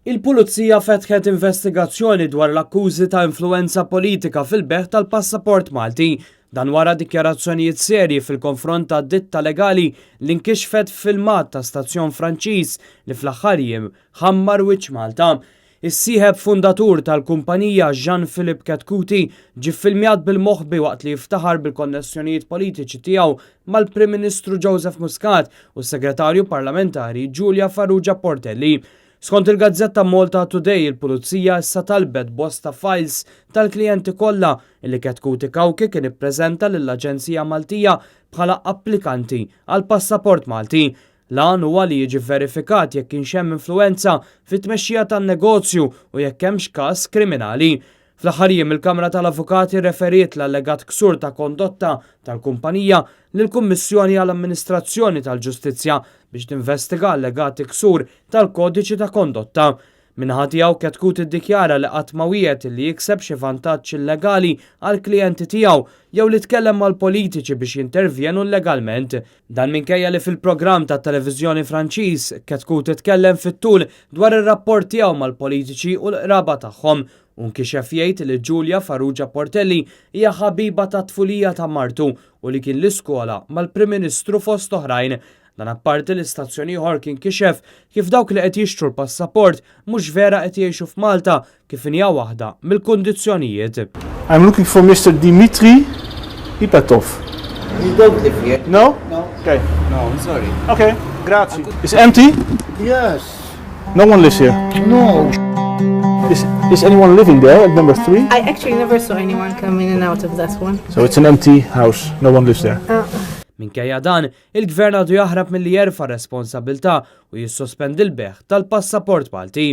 Il-Pulizija fetħet investigazzjoni dwar l-akkużi ta' influenza politika fil-beħ tal-passaport Malti. Dan wara dikjarazzjonijiet serji fil-konfront ta' ditta legali li nkixfet filmat ta' stazzjon Franċiż li fl-aħħar jiem ħammar wiċċ Malta. Is-sieħeb fundatur tal-kumpanija Jean-Philippe Katkuti ġie ffilmjat bil-moħħbi waqt li jiftaħar bil-konnessjonijiet politiċi tiegħu mal-Prim Ministru Joseph Muscat u s-Segretarju Parlamentari Giulia Farrugia Portelli. Skont il-Gazzetta Malta Today, il-Pulizija issa talbet bosta files tal-klijenti kollha li Katkuti Kawki kien ippreżenta lill-Aġenzija Maltija bħala applikanti għal passaport Malti. Lan huwa li jiġi verifikat jekk kienx hemm influenza fit-tmexxija tan-negozju u jekk hemmx każ kriminali. Fl-aħħar jiem il-Kamra tal-Avukati referiet l-allegat ksur ta' kondotta tal-kumpanija lill-Kummissjoni għall-Amministrazzjoni tal-Ġustizzja biex tinvestiga allegati ksur tal-Kodiċi ta' Kondotta. Minħa tiegħu Katkuti iddikjara li qatt ma wiegħed li jikseb xi vantaġġ illegali għall klijenti tiegħu jew li tkellem mal-politiċi biex jintervjenu legalment. Dan minkejja li fil-programm tat-Televiżjoni Franċiż Katkuti tkellem fit-tul dwar ir-rapport tiegħu mal-politiċi u l-qraba tagħhom. Unkixef jgħid li Giulia Farrugia Portelli hija ħabiba ta' tfulija ta' martu u li kien l-iskola mal-Prim Ministru fost oħrajn. Dan apparti l-istazzjoni ieħor kien kixef kif dawk li qed jixtru l-passaport mhux vera qed jgħixu f'Malta kif inhi waħda mill-kundizzjonijiet. I'm looking for Mr. Dimitri Ipatov. You don't live here? No? No. Okay. No, I'm sorry. Okay, grazie. It's empty? Yes. No one lives here. No. Is anyone living there at number 3? I actually never saw anyone come in and out of that one. So it's an empty house. No one lives there. Minkejja dan, il-Gvern għadu jaħrab milli jerfa' responsabilità u jissospendi l-beħ tal-passaport Malti.